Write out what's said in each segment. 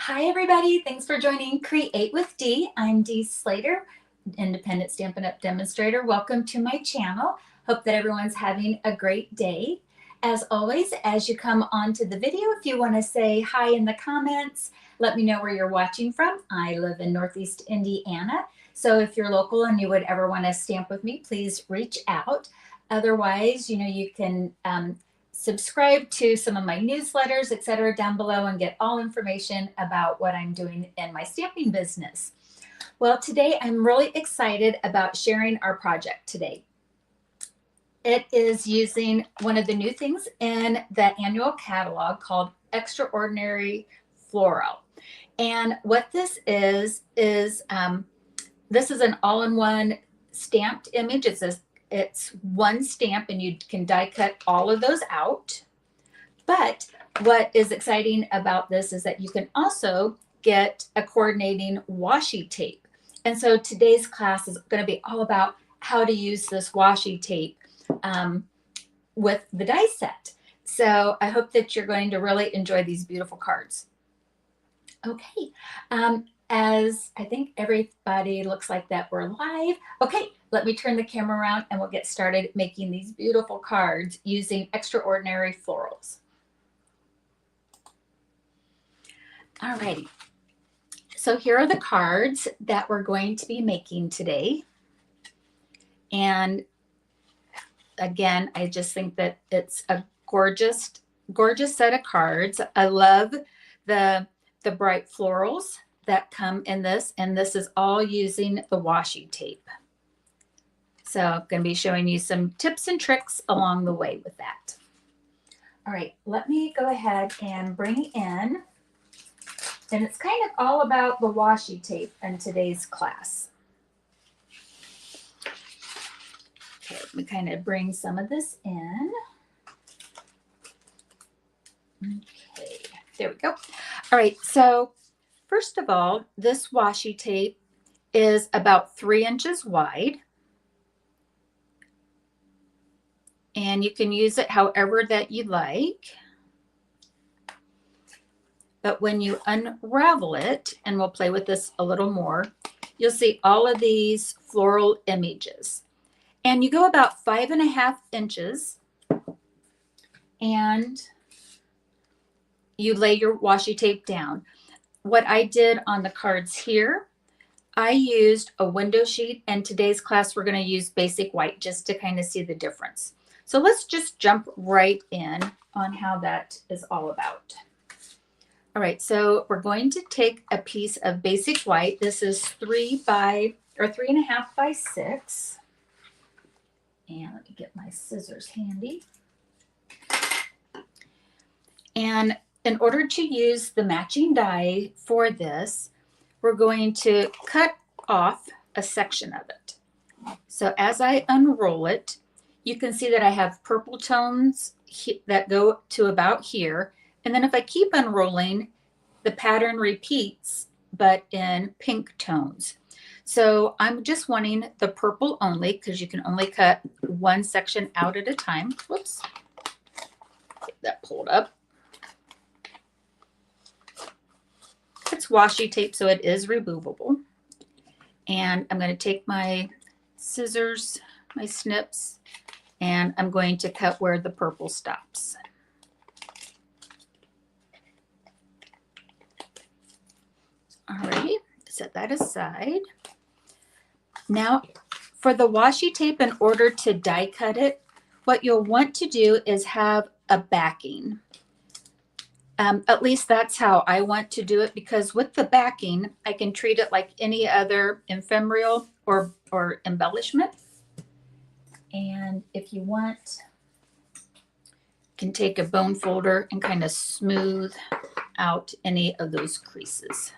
Hi everybody, thanks for joining Create with Dee. I'm Dee Slater, independent Stampin' Up! Demonstrator. Welcome to my channel. Hope that everyone's having a great day. As always, as you come onto the video, if you want to say hi in the comments, let me know where you're watching from. I live in Northeast Indiana, so if you're local and you would ever want to stamp with me, please reach out. Otherwise, you can subscribe to some of my newsletters, etc. down below and get all information about what I'm doing in my stamping business. Well, today I'm really excited about sharing our project today. It is using one of the new things in the annual catalog called Extraordinary Flora. And what this is this is an all-in-one stamped image. It's one stamp and you can die cut all of those out. But what is exciting about this is that you can also get a coordinating washi tape. And so today's class is going to be all about how to use this washi tape with the die set. So I hope that you're going to really enjoy these beautiful cards. Okay. As I think everybody looks like that we're live. Okay, let me turn the camera around and we'll get started making these beautiful cards using Extraordinary Florals. Alrighty, so here are the cards that we're going to be making today. And again, I just think that it's a gorgeous set of cards. I love the bright florals that come in this, and this is all using the washi tape. So I'm going to be showing you some tips and tricks along the way with that. All right, let me go ahead and bring in, and it's kind of all about the washi tape in today's class. Okay, let me kind of bring some of this in. Okay, there we go. All right, so first of all, this washi tape is about 3 inches wide. And you can use it however that you like. But when you unravel it, and we'll play with this a little more, you'll see all of these floral images. And you go about 5.5 inches and you lay your washi tape down. What I did on the cards here, I used a window sheet, and today's class we're going to use basic white just to kind of see the difference. So let's just jump right in on how that is all about. All right, so we're going to take a piece of basic white. This is 3.5 by 6. And let me get my scissors handy. And in order to use the matching die for this, we're going to cut off a section of it. So as I unroll it, you can see that I have purple tones that go to about here. And then if I keep unrolling, the pattern repeats, but in pink tones. So I'm just wanting the purple only because you can only cut one section out at a time. Whoops, get that pulled up. It's washi tape, so it is removable. And I'm going to take my scissors, my snips, and I'm going to cut where the purple stops. Alrighty, set that aside. Now, for the washi tape, in order to die cut it, what you'll want to do is have a backing. At least that's how I want to do it, because with the backing, I can treat it like any other ephemeral or embellishment. And if you want, you can take a bone folder and kind of smooth out any of those creases.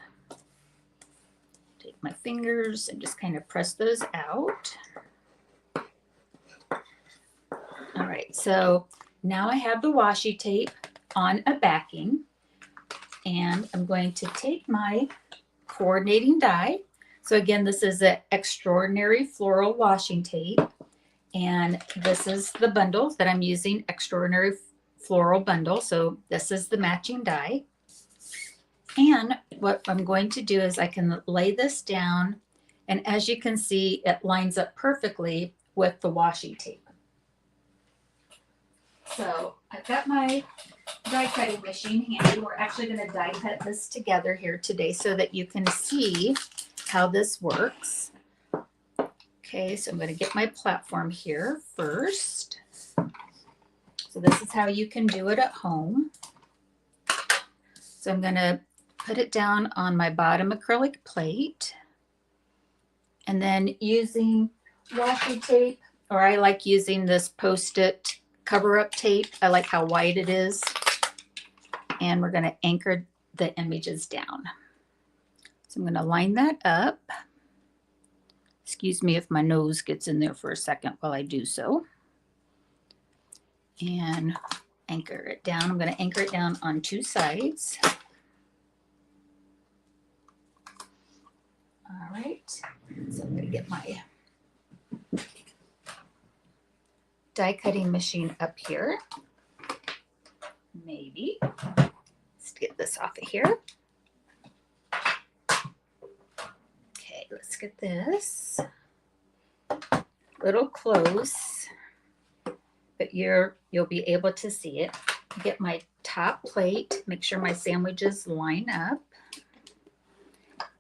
Take my fingers and just kind of press those out. All right, so now I have the washi tape on a backing, and I'm going to take my coordinating die. So again, this is an Extraordinary Floral Washing Tape, and this is the bundle that I'm using, Extraordinary Floral Bundle. So this is the matching die. And what I'm going to do is I can lay this down, and as you can see, it lines up perfectly with the washi tape. So I've got my die cutting machine handy. We're actually going to die cut this together here today so that you can see how this works. Okay, so I'm going to get my platform here first. So this is how you can do it at home. So I'm going to put it down on my bottom acrylic plate, and then using washi tape, or I like using this Post-it cover-up tape. I like how white it is. And we're going to anchor the images down. So I'm going to line that up. Excuse me if my nose gets in there for a second while I do so. And anchor it down. I'm going to anchor it down on two sides. All right. So I'm going to get my die cutting machine up here. Maybe. Let's get this off of here. Okay, let's get this a little close, but you'll be able to see it. Get my top plate, make sure my sandwiches line up,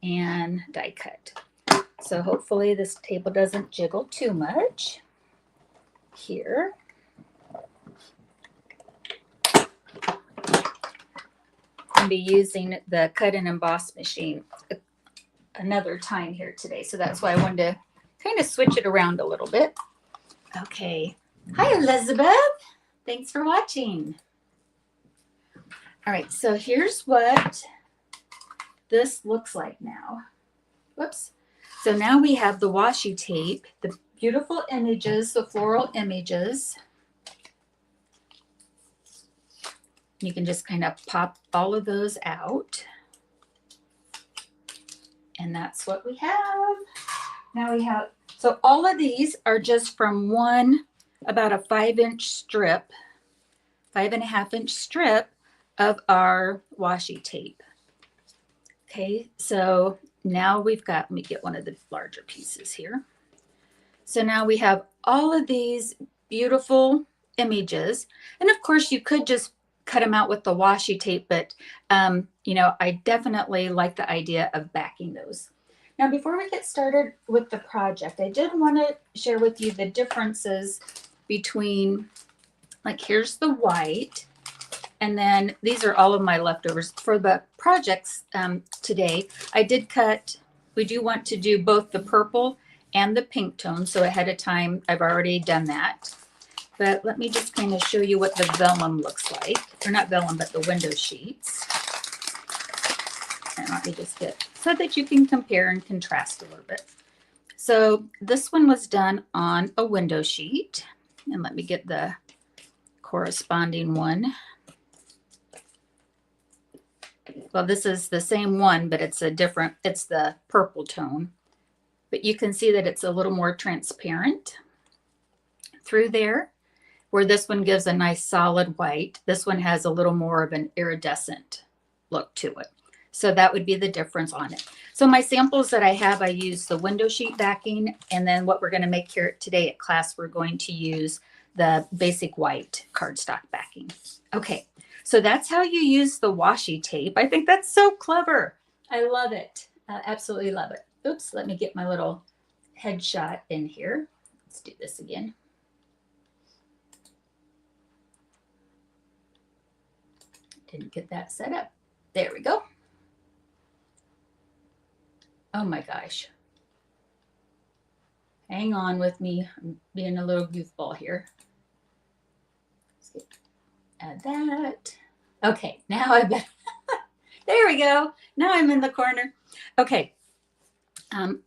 and die cut. So hopefully this table doesn't jiggle too much here. Be using the cut and emboss machine another time here today, so that's why I wanted to kind of switch it around a little bit. Okay, hi Elizabeth, thanks for watching. All right, so here's what this looks like now. Whoops. So now we have the washi tape, the beautiful images, the floral images. You can just kind of pop all of those out. And that's what we have. Now we have, so all of these are just from about a 5-inch strip, 5.5-inch strip of our washi tape. Okay, so now we've got, let me get one of the larger pieces here. So now we have all of these beautiful images. And of course you could just cut them out with the washi tape, but you know, I definitely like the idea of backing those. Now, before we get started with the project, I did want to share with you the differences between, like, here's the white, and then these are all of my leftovers for the projects today. I did cut, we do want to do both the purple and the pink tone, so ahead of time I've already done that. But let me just kind of show you what the vellum looks like. Or not vellum, but the window sheets. And let me just get, so that you can compare and contrast a little bit. So this one was done on a window sheet. And let me get the corresponding one. Well, this is the same one, but it's a different, it's the purple tone. But you can see that it's a little more transparent through there, where this one gives a nice solid white. This one has a little more of an iridescent look to it. So that would be the difference on it. So my samples that I have, I use the window sheet backing, and then what we're going to make here today at class, we're going to use the basic white cardstock backing. Okay, so that's how you use the washi tape. I think that's so clever. I love it. Absolutely love it. Oops, let me get my little headshot in here. Let's do this again. Didn't get that set up. There we go. Oh my gosh. Hang on with me. I'm being a little goofball here. Let's add that. Okay, now I bet. There we go. Now I'm in the corner. Okay.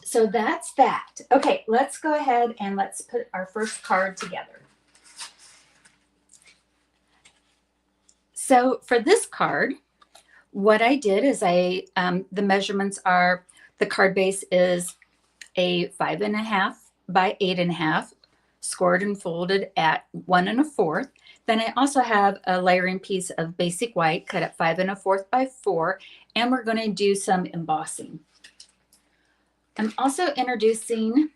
So that's that. Okay, let's go ahead and let's put our first card together. So for this card, what I did is the measurements are, the card base is a 5.5 by 8.5, scored and folded at 1 1/4. Then I also have a layering piece of basic white cut at 5 1/4 by 4, and we're going to do some embossing. I'm also introducing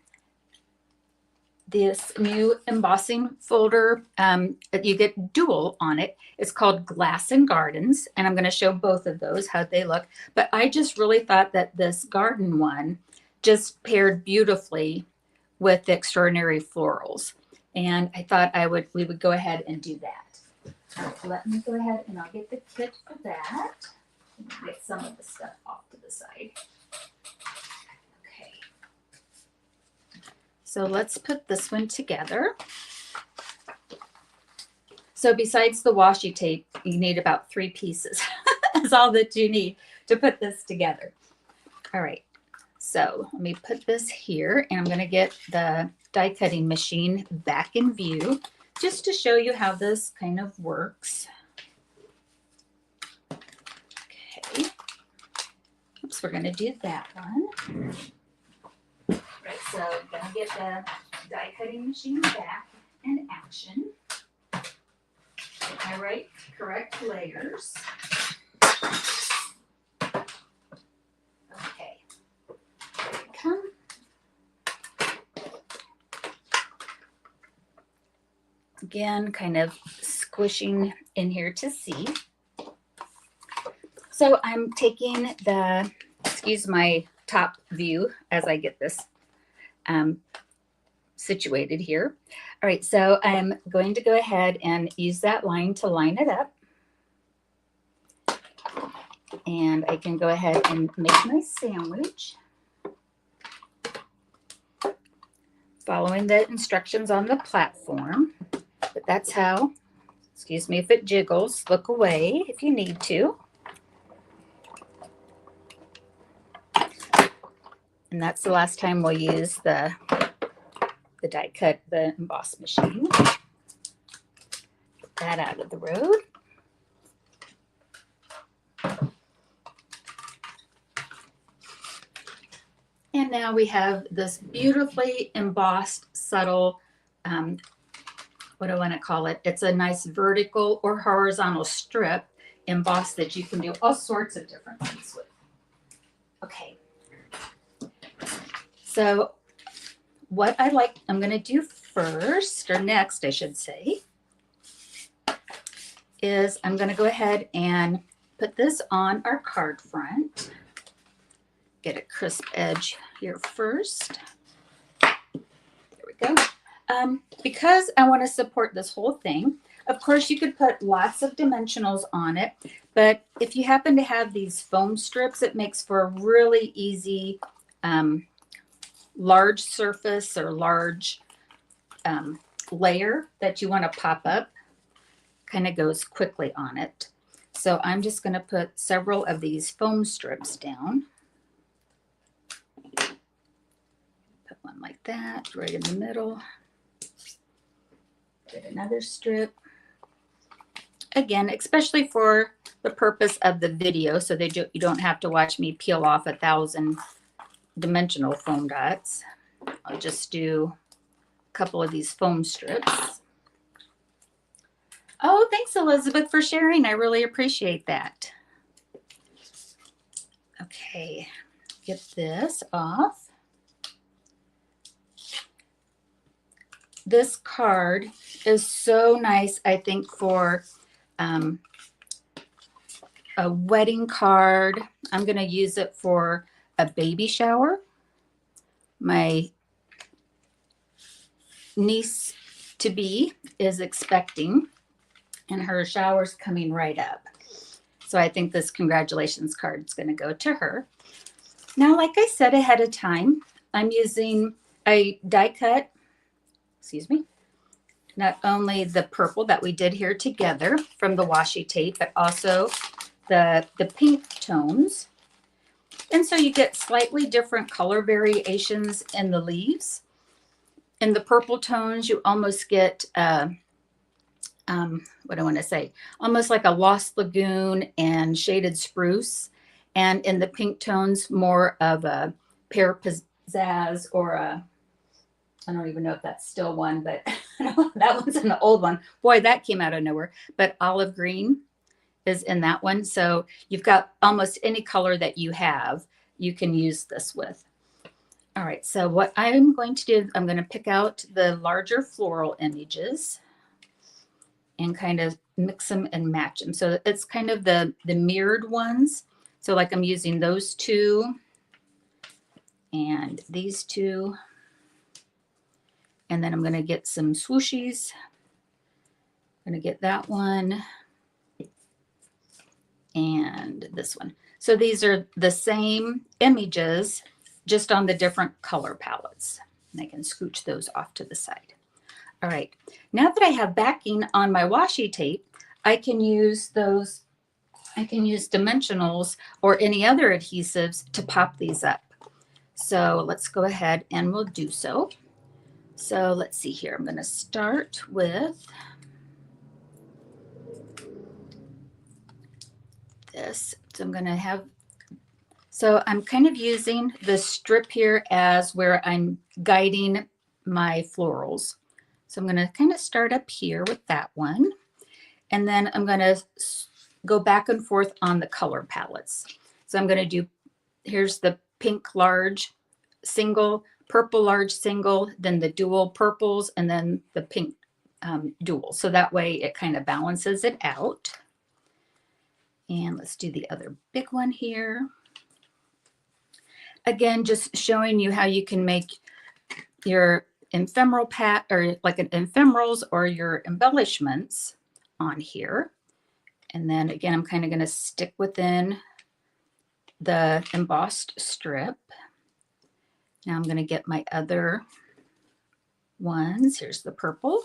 this new embossing folder. You get dual on it. It's called Glass and Gardens, and I'm going to show both of those, how they look. But I just really thought that this garden one just paired beautifully with the Extraordinary Florals. And I thought we would go ahead and do that. All right, let me go ahead and I'll get the kit for that. Get some of the stuff off to the side. Okay. So let's put this one together. So besides the washi tape, you need about 3 pieces. That's all that you need to put this together. All right. So let me put this here, and I'm going to get the die cutting machine back in view just to show you how this kind of works. Okay. Oops, we're going to do that one. Right, so I'm going to get the die cutting machine back in action. Get my correct layers. Okay. Here we come. Again, kind of squishing in here to see. So I'm taking the, excuse my top view as I get this situated here. All right, so I'm going to go ahead and use that line to line it up. And I can go ahead and make my sandwich, following the instructions on the platform. But that's how, excuse me if it jiggles, look away if you need to. And that's the last time we'll use the die cut, the emboss machine. Get that out of the road. And now we have this beautifully embossed, subtle, what do I want to call it? It's a nice vertical or horizontal strip emboss that you can do all sorts of different things with. Okay. So what I'm going to do first, or next, I should say, is I'm going to go ahead and put this on our card front. Get a crisp edge here first. There we go. Because I want to support this whole thing, of course, you could put lots of dimensionals on it, but if you happen to have these foam strips, it makes for a really easy large surface or large layer that you want to pop up. Kind of goes quickly on it. So I'm just going to put several of these foam strips down. Put one like that right in the middle. Get another strip. Again, especially for the purpose of the video, so you don't have to watch me peel off 1,000 dimensional foam dots. I'll just do a couple of these foam strips. Oh, thanks, Elizabeth, for sharing. I really appreciate that. Okay, get this off. This card is so nice, I think, for a wedding card. I'm going to use it for a baby shower. My niece-to-be is expecting, and her shower's coming right up. So I think this congratulations card is going to go to her. Now, like I said ahead of time, I'm using a die cut, excuse me, not only the purple that we did here together from the washi tape, but also the pink tones. And so you get slightly different color variations in the leaves. In the purple tones, you almost get, what do I want to say? Almost like a Lost Lagoon and shaded spruce. And in the pink tones, more of a pear pizzazz or a, I don't even know if that's still one, but That one's an old one. Boy, that came out of nowhere. But olive green is in that one. So you've got almost any color that you have, you can use this with. All right, so what I'm going to do, I'm going to pick out the larger floral images and kind of mix them and match them. So it's kind of the mirrored ones. So like I'm using those two and these two. And then I'm going to get some swooshies. I'm going to get that one and this one. So these are the same images, just on the different color palettes. And I can scooch those off to the side. All right, now that I have backing on my washi tape, I can use those, I can use dimensionals or any other adhesives to pop these up. So let's go ahead and we'll do so. So let's see here. I'm going to start with this. So I'm going to have, so I'm kind of using the strip here as where I'm guiding my florals. So I'm going to kind of start up here with that one. And then I'm going to go back and forth on the color palettes. So I'm going to do, here's the pink large single, purple large single, then the dual purples, and then the pink dual. So that way it kind of balances it out. And let's do the other big one here. Again, just showing you how you can make your ephemeral or like an ephemerals or your embellishments on here. And then again, I'm kind of going to stick within the embossed strip. Now I'm going to get my other ones. Here's the purple.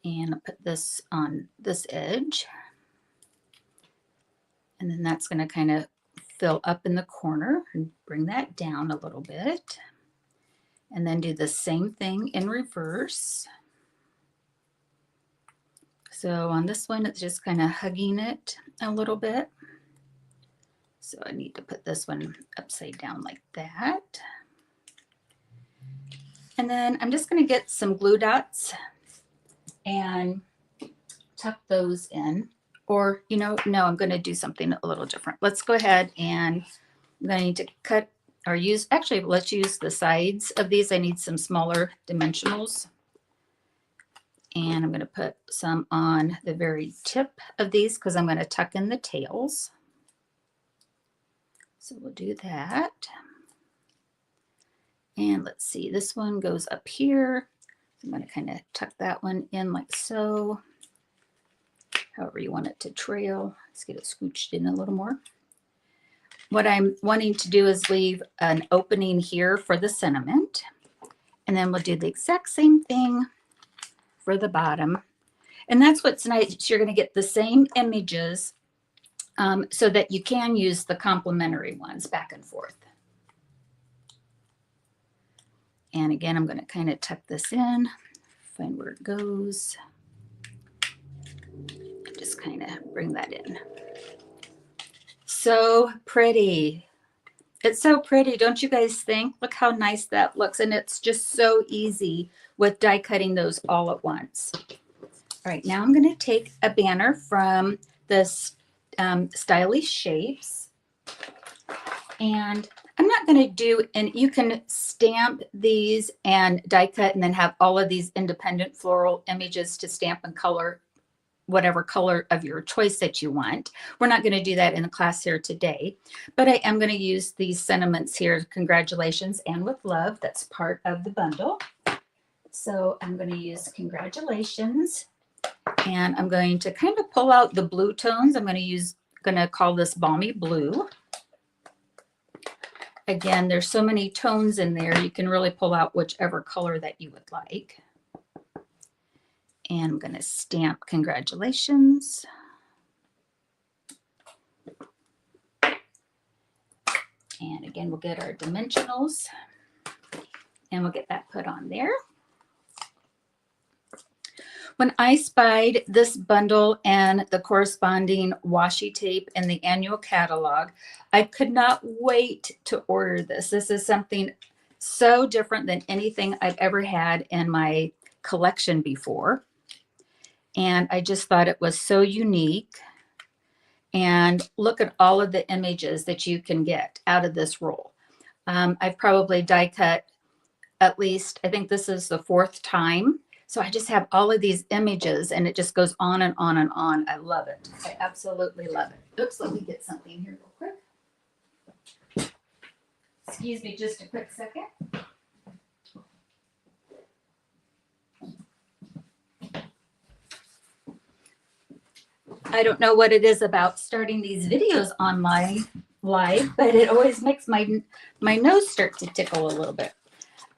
And I'll put this on this edge. And then that's going to kind of fill up in the corner and bring that down a little bit. And then do the same thing in reverse. So on this one, it's just kind of hugging it a little bit. So I need to put this one upside down like that. And then I'm just going to get some glue dots and tuck those in. Or, you know, no, I'm going to do something a little different. Let's go ahead and I'm going to need to cut or use, actually, let's use the sides of these. I need some smaller dimensionals. And I'm going to put some on the very tip of these because I'm going to tuck in the tails. So we'll do that. And let's see, this one goes up here. So I'm going to kind of tuck that one in like so. However you want it to trail. Let's get it scooched in a little more. What I'm wanting to do is leave an opening here for the sentiment. And then we'll do the exact same thing for the bottom. And that's what's nice. You're going to get the same images so that you can use the complementary ones back and forth. And again, I'm going to kind of tuck this in, find where it goes. Just kind of bring that in. So pretty. It's so pretty, don't you guys think? Look how nice that looks. And it's just so easy with die cutting those all at once. All right, now I'm going to take a banner from this Stylish Shapes. And I'm not going to do, and you can stamp these and die cut and then have all of these independent floral images to stamp and color whatever color of your choice that you want. We're not going to do that in the class here today, but I am going to use these sentiments here. Congratulations and with love. That's part of the bundle. So I'm going to use congratulations and I'm going to kind of pull out the blue tones. I'm going to call this Balmy Blue. Again, there's so many tones in there. You can really pull out whichever color that you would like. And I'm going to stamp congratulations. And again, we'll get our dimensionals and we'll get that put on there. When I spied this bundle and the corresponding washi tape and the annual catalog, I could not wait to order this. This is something So different than anything I've ever had in my collection before. And I just thought it was so unique. And look at all of the images that you can get out of this roll. I've probably die cut at least, I think this is the 4th time. So I just have all of these images and it just goes on and on and on. I love it. I absolutely love it. Oops, let me get something here real quick. Excuse me just a quick second. I don't know what it is about starting these videos on my live, but it always makes my nose start to tickle a little bit.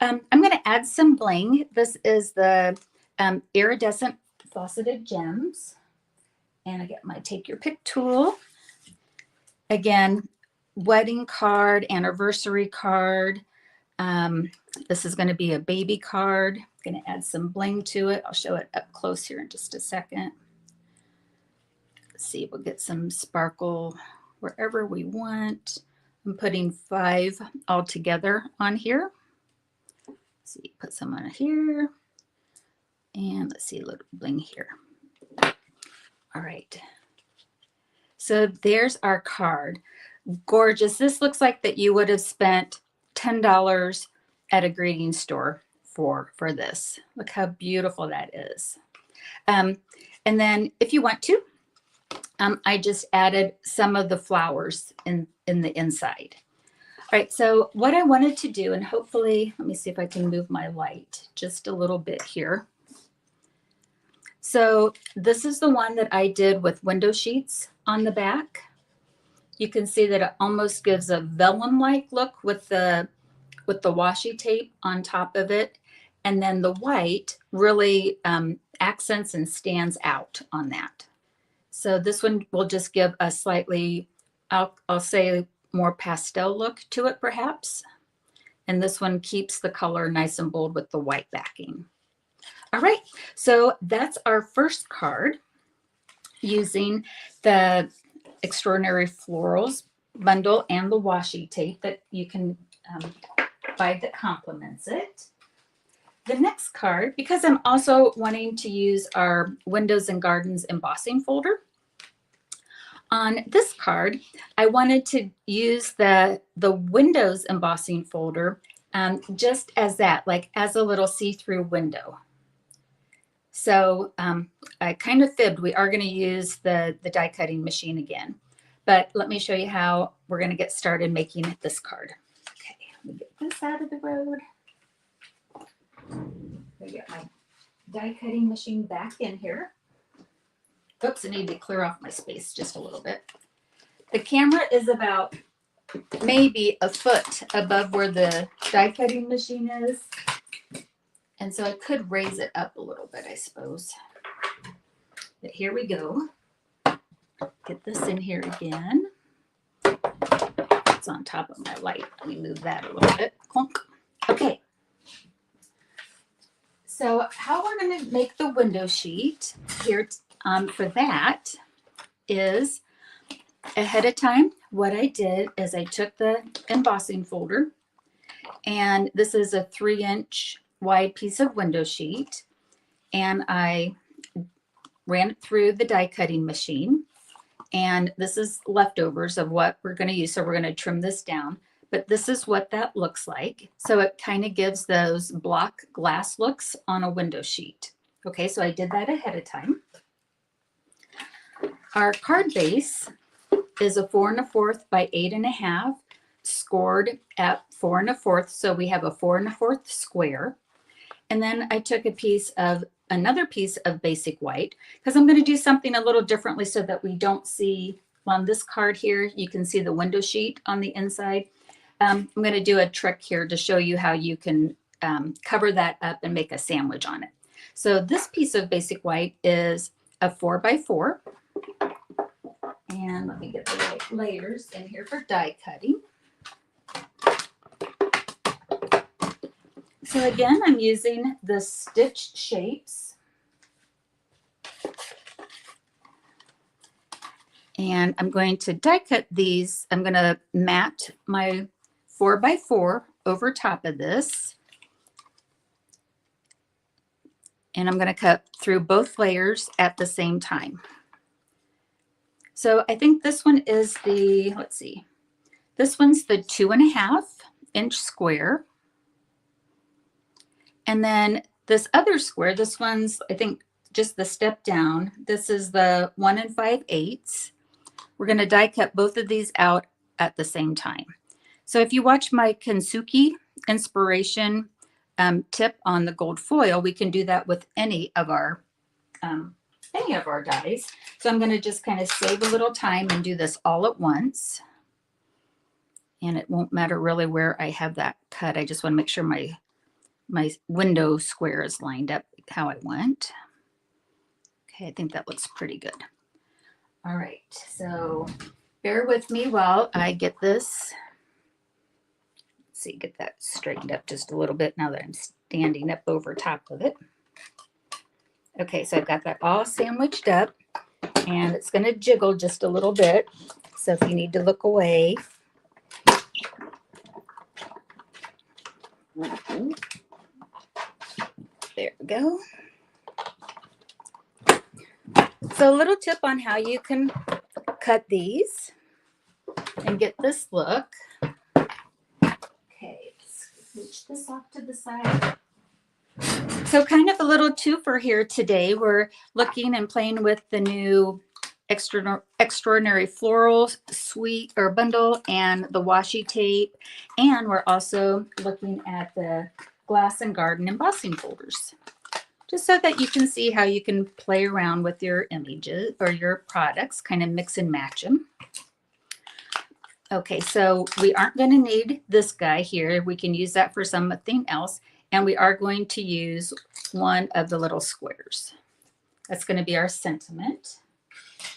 I'm going to add some bling. This is the iridescent faceted gems. And I get my take your pick tool. Again, wedding card, anniversary card. This is going to be a baby card. I'm going to add some bling to it. I'll show it up close here in just a second. Let's see, we'll get some sparkle wherever we want. I'm putting 5 all together on here. Let's see, put some on here. And let's see, a little bling here. All right. So there's our card. Gorgeous. This looks like that you would have spent $10 at a greeting store for this. Look how beautiful that is. And then if you want to, I just added some of the flowers in the inside. All right, so what I wanted to do, and hopefully, let me see if I can move my light just a little bit here. So this is the one that I did with window sheets on the back. You can see that it almost gives a vellum-like look with the washi tape on top of it. And then the white really accents and stands out on that. So this one will just give a slightly, I'll say, more pastel look to it perhaps. And this one keeps the color nice and bold with the white backing. All right, so that's our first card using the Extraordinary Florals bundle and the washi tape that you can buy that complements it. The next card, because I'm also wanting to use our Windows and Gardens embossing folder, on this card, I wanted to use the Windows embossing folder just as that, like as a little see-through window. So I kind of fibbed. We are going to use the die cutting machine again. But let me show you how we're going to get started making this card. Okay, let me get this out of the road. I get my die cutting machine back in here. Oops, I need to clear off my space just a little bit. The camera is about maybe a foot above where the die cutting machine is. And so I could raise it up a little bit, I suppose. But here we go. Get this in here again. It's on top of my light. Let me move that a little bit. Clunk. Okay. So how we're going to make the window sheet here for that is ahead of time, what I did is I took the embossing folder, and this is a 3-inch wide piece of window sheet, and I ran it through the die cutting machine. And this is leftovers of what we're going to use. So we're going to trim this down, but this is what that looks like. So it kind of gives those block glass looks on a window sheet. Okay, so I did that ahead of time. Our card base is a 4 1/4 by 8 1/2, scored at 4 1/4. So we have a 4 1/4 square. And then I took another piece of basic white, because I'm going to do something a little differently so that we don't see on this card here. You can see the window sheet on the inside. I'm going to do a trick here to show you how you can cover that up and make a sandwich on it. So this piece of basic white is a 4 by 4. And let me get the right layers in here for die cutting. So again, I'm using the stitch shapes. And I'm going to die cut these. I'm going to mat my 4 by 4 over top of this. And I'm going to cut through both layers at the same time. So I think this one is the, let's see, this one's the 2.5 inch square. And then this other square, this one's, I think, just the step down. This is the 1 5/8. We're going to die cut both of these out at the same time. So if you watch my Kensuke inspiration tip on the gold foil, we can do that with any of our dies. So I'm going to just kind of save a little time and do this all at once. And it won't matter really where I have that cut. I just want to make sure my window square is lined up how I want. Okay, I think that looks pretty good. All right, so bear with me while I get this. Let's see, get that straightened up just a little bit now that I'm standing up over top of it. Okay, so I've got that all sandwiched up, and it's going to jiggle just a little bit. So if you need to look away. There we go. So a little tip on how you can cut these and get this look. Okay, let's reach this off to the side. So kind of a little twofer here today. We're looking and playing with the new Extraordinary Floral suite or bundle and the washi tape. And we're also looking at the glass and garden embossing folders, just so that you can see how you can play around with your images or your products, kind of mix and match them. Okay, so we aren't going to need this guy here. We can use that for something else. And we are going to use one of the little squares. That's going to be our sentiment.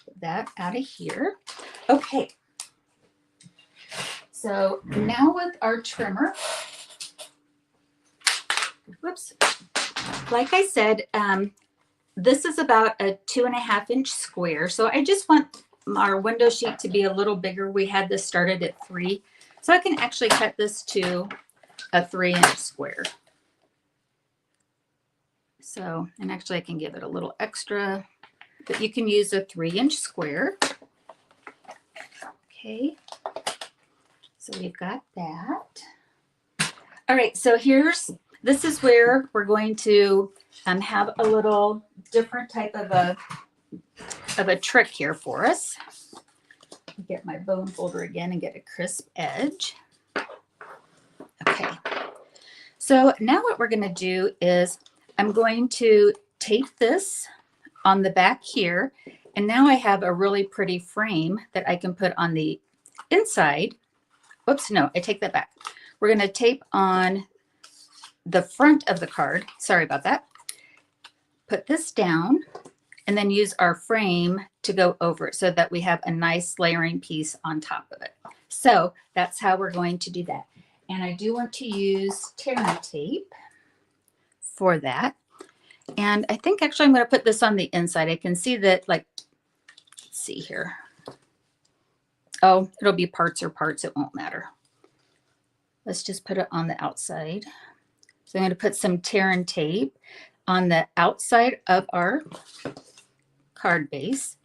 Get that out of here. Okay. So now with our trimmer, whoops. Like I said, this is about a 2.5 inch square. So I just want our window sheet to be a little bigger. We had this started at 3. So I can actually cut this to a 3 inch square. So, and actually I can give it a little extra, but you can use a 3 inch square. Okay. So we've got that. All right. So this is where we're going to have a little different type of a trick here for us. Get my bone folder again and get a crisp edge. Okay. So now what we're going to do is I'm going to tape this on the back here. And now I have a really pretty frame that I can put on the inside. Oops, no, I take that back. We're going to tape on the front of the card. Sorry about that. Put this down and then use our frame to go over it so that we have a nice layering piece on top of it. So that's how we're going to do that. And I do want to use tearing tape for that. And I think actually I'm going to put this on the inside. I can see that, like, let's see here. Oh, it'll be parts or parts. It won't matter. Let's just put it on the outside. So I'm going to put some tearing tape on the outside of our card base.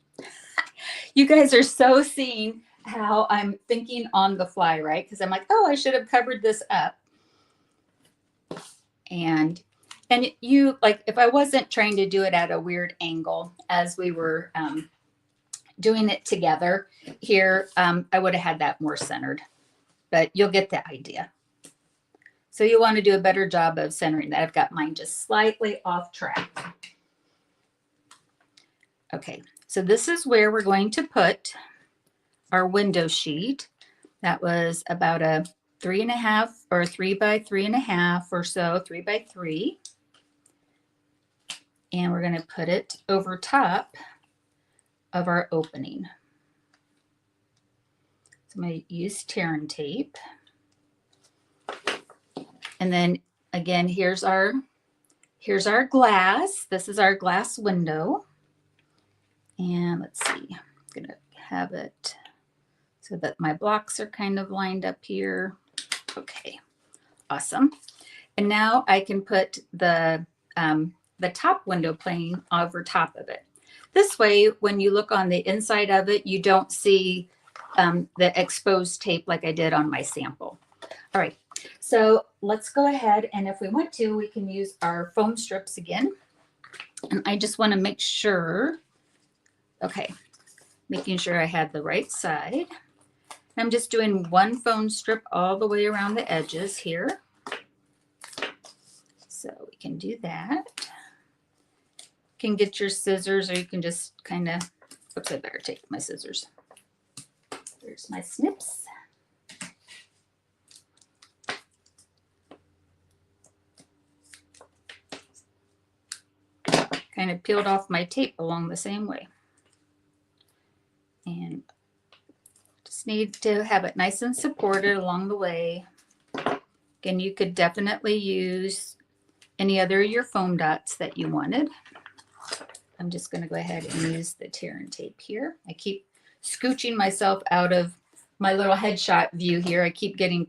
You guys are so seeing how I'm thinking on the fly, right? Because I'm like, oh, I should have covered this up. And you, like, if I wasn't trying to do it at a weird angle as we were doing it together here, I would have had that more centered, but you'll get the idea. So you want to do a better job of centering that. I've got mine just slightly off track. Okay, so this is where we're going to put our window sheet. That was about a 3.5 or 3 by 3.5 or so, 3 by 3. And we're going to put it over top of our opening. So I'm going to use tearing tape. And then again, here's our glass. This is our glass window. And let's see, I'm going to have it so that my blocks are kind of lined up here. Okay. Awesome. And now I can put the top window pane over top of it. This way, when you look on the inside of it, you don't see the exposed tape like I did on my sample. All right, so let's go ahead, and if we want to, we can use our foam strips again. And I just want to make sure, okay, making sure I had the right side. I'm just doing one foam strip all the way around the edges here. So we can do that. You can get your scissors, or you can just kind of, oops, I better take my scissors. There's my snips. Kind of peeled off my tape along the same way. And just need to have it nice and supported along the way. Again, you could definitely use any other of your foam dots that you wanted. I'm just going to go ahead and use the tear and tape here. I keep scooching myself out of my little headshot view here. I keep getting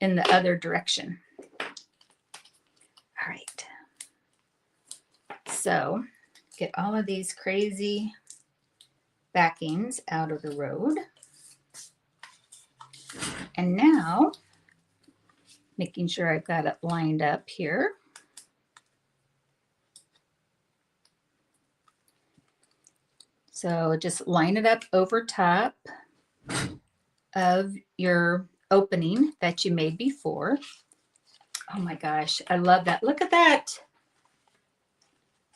in the other direction. All right. So get all of these crazy backings out of the road. And now, making sure I've got it lined up here. So just line it up over top of your opening that you made before. Oh my gosh, I love that. Look at that.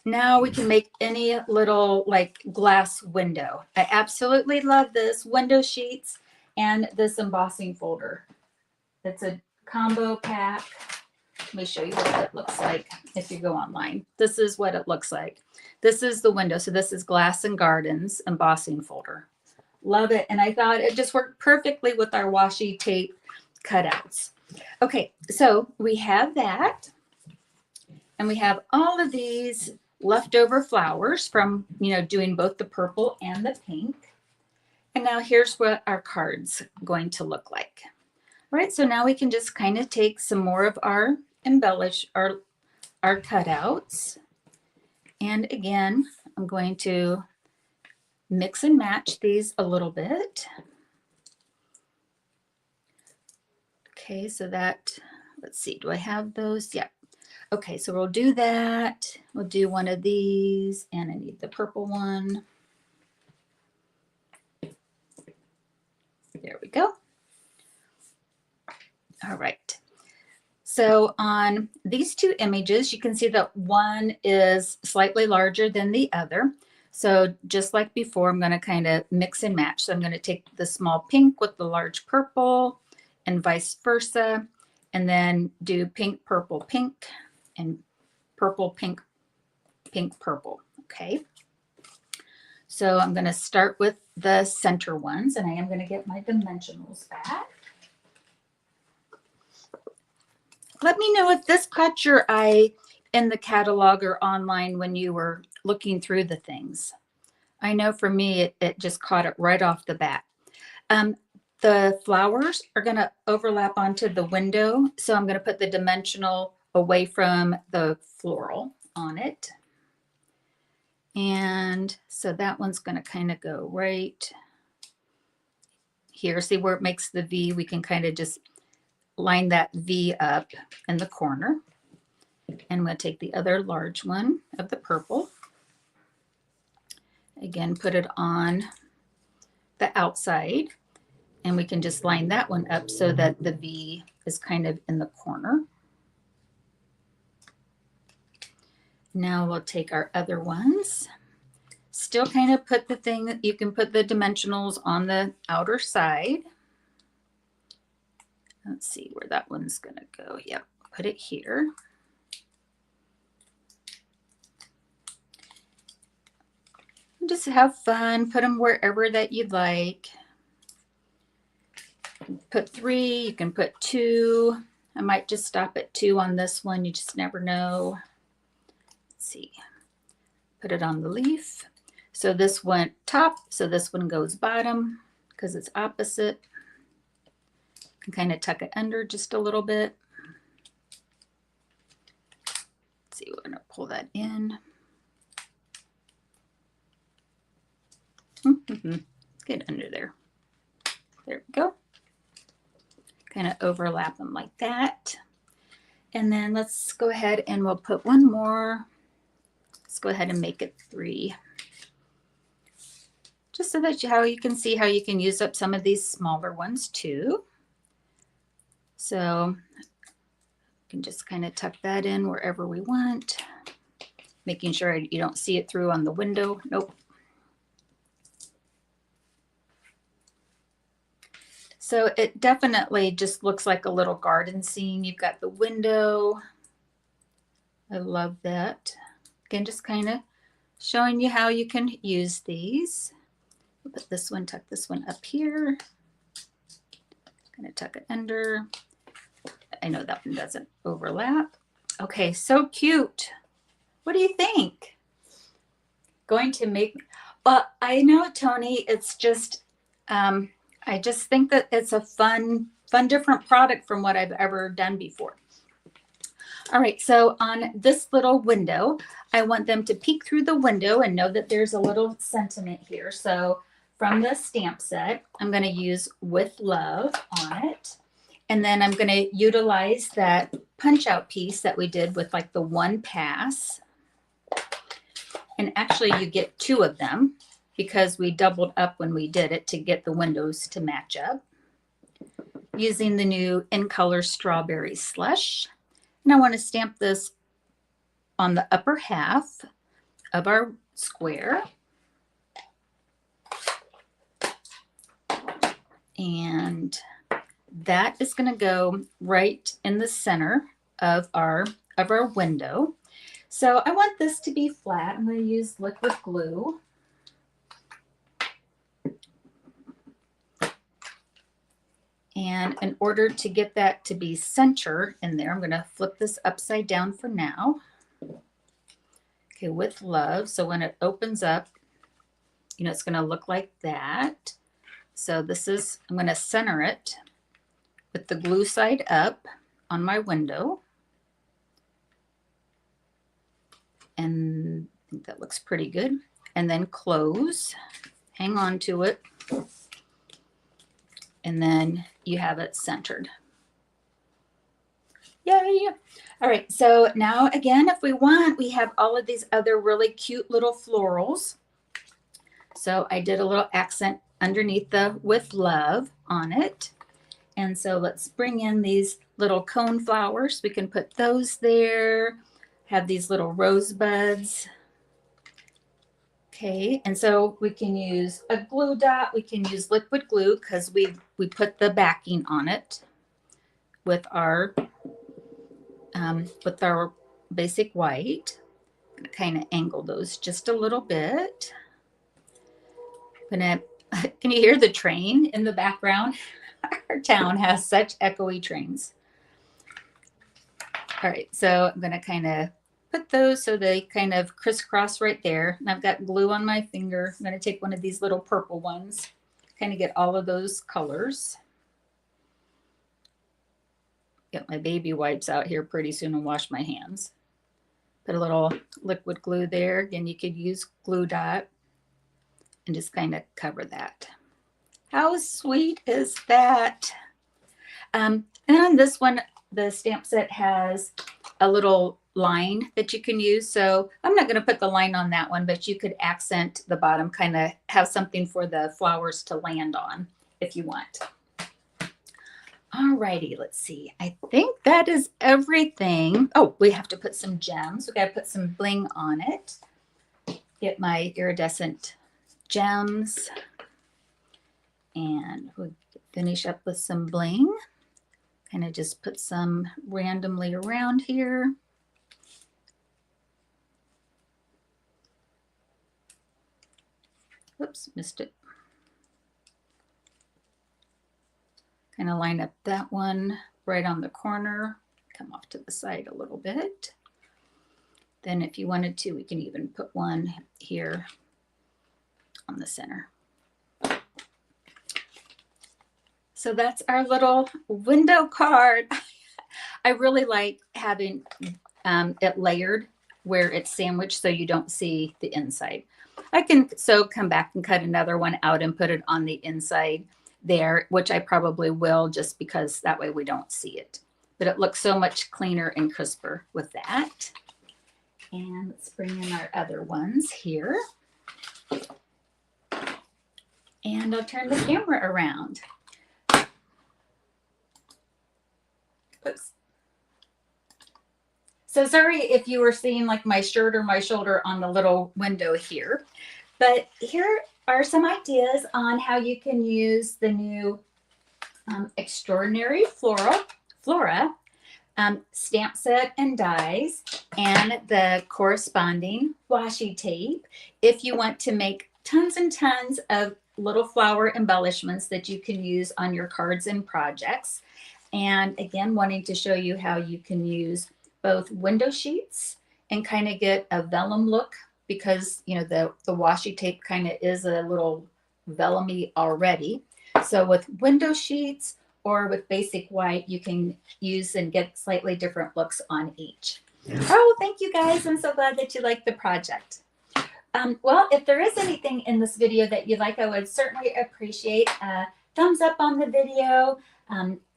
Now we can make any little like glass window. I absolutely love this window sheets and this embossing folder. It's a combo pack. Let me show you what it looks like if you go online. This is what it looks like. This is the window. So this is Glass and Gardens embossing folder. Love it. And I thought it just worked perfectly with our washi tape cutouts. Okay, so we have that. And we have all of these leftover flowers from, doing both the purple and the pink. And now here's what our card's going to look like. All right, so now we can just kind of take some more of our our cutouts. And again, I'm going to mix and match these a little bit. Okay, so that, let's see, do I have those? Yeah. Okay, so we'll do that. We'll do one of these, and I need the purple one. There we go. All right. So on these two images, you can see that one is slightly larger than the other. So just like before, I'm going to kind of mix and match. So I'm going to take the small pink with the large purple and vice versa, and then do pink, purple, pink, and purple, pink, pink, purple. Okay. So I'm going to start with the center ones, and I am going to get my dimensionals back. Let me know if this caught your eye in the catalog or online when you were looking through the things. I know for me, it just caught it right off the bat. The flowers are going to overlap onto the window. So I'm going to put the dimensional away from the floral on it. And so that one's going to kind of go right here. See where it makes the V? We can kind of just line that V up in the corner. And I'm going to take the other large one of the purple. Again, put it on the outside. And we can just line that one up so that the V is kind of in the corner. Now we'll take our other ones. Still kind of put the thing that you can put the dimensionals on the outer side. Let's see where that one's going to go. Yep, put it here. Just have fun. Put them wherever that you'd like. Put 3. You can put 2. I might just stop at 2 on this one. You just never know. Let's see. Put it on the leaf. So this went top. So this one goes bottom because it's opposite. And kind of tuck it under just a little bit. Let's see, we're going to pull that in. Get under there. There we go. Kind of overlap them like that. And then let's go ahead and we'll put one more. Let's go ahead and make it 3. Just so that you can see how you can use up some of these smaller ones too. So you can just kind of tuck that in wherever we want, making sure you don't see it through on the window. Nope. So it definitely just looks like a little garden scene. You've got the window. I love that. Again, just kind of showing you how you can use these. We'll put this one, tuck this one up here. Kind of tuck it under. I know that one doesn't overlap. Okay, so cute. What do you think? Going to make, well, I know, Tony, it's just, I just think that it's a fun, different product from what I've ever done before. All right, so on this little window, I want them to peek through the window and know that there's a little sentiment here. So from the stamp set, I'm going to use With Love on it. And then I'm going to utilize that punch out piece that we did with like the one pass. And actually you get 2 of them, because we doubled up when we did it to get the windows to match up. Using the new In Color Strawberry Slush. And I want to stamp this on the upper half of our square. And that is going to go right in the center of our window. So I want this to be flat. I'm going to use liquid glue. And in order to get that to be center in there, I'm going to flip this upside down for now. Okay, With Love. So when it opens up, you know, it's going to look like that. So this is, I'm going to center it with the glue side up on my window. And I think that looks pretty good. And then close, hang on to it. And then you have it centered. Yay! All right, so now again, if we want, we have all of these other really cute little florals. So I did a little accent underneath the With Love on it. And so let's bring in these little cone flowers. We can put those there, have these little rosebuds. Okay, and so we can use a glue dot. We can use liquid glue because we put the backing on it with our basic white. I'm gonna kind of angle those just a little bit. Can you hear the train in the background? Our town has such echoey trains. All right, so I'm gonna kind of put those so they kind of crisscross right there. And I've got glue on my finger. I'm going to take one of these little purple ones, kind of get all of those colors. Get my baby wipes out here pretty soon and wash my hands. Put a little liquid glue there. Again, you could use glue dot and just kind of cover that. How sweet is that? And on this one, the stamp set has a little line that you can use. So I'm not going to put the line on that one, but you could accent the bottom, kind of have something for the flowers to land on if you want. All righty, let's see. I think that is everything. Oh, we have to put some gems. We got to put some bling on it. Get my iridescent gems. And we'll finish up with some bling. Kind of just put some randomly around here. Whoops, missed it. Kind of line up that one right on the corner. Come off to the side a little bit. Then if you wanted to, we can even put one here on the center. So that's our little window card. I really like having it layered where it's sandwiched so you don't see the inside. I can come back and cut another one out and put it on the inside there, which I probably will, just because that way we don't see it. But it looks so much cleaner and crisper with that. And let's bring in our other ones here. And I'll turn the camera around. Oops. So sorry if you were seeing like my shirt or my shoulder on the little window here, but here are some ideas on how you can use the new Extraordinary Flora stamp set and dies and the corresponding washi tape if you want to make tons and tons of little flower embellishments that you can use on your cards and projects. And again, wanting to show you how you can use both window sheets and kind of get a vellum look, because you know the washi tape kind of is a little vellumy already. So with window sheets or with basic white, you can use and get slightly different looks on each. Oh, thank you guys. I'm so glad that you liked the project. Well, if there is anything in this video that you like, I would certainly appreciate a thumbs up on the video.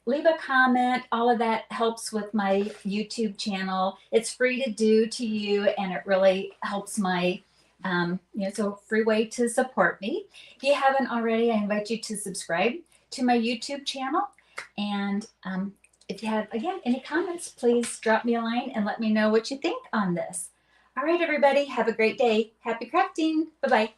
Leave a comment. All of that helps with my YouTube channel. It's free to do to you, and it really helps my, it's a free way to support me. If you haven't already, I invite you to subscribe to my YouTube channel. And if you have, again, any comments, please drop me a line and let me know what you think on this. All right, everybody, have a great day. Happy crafting. Bye-bye.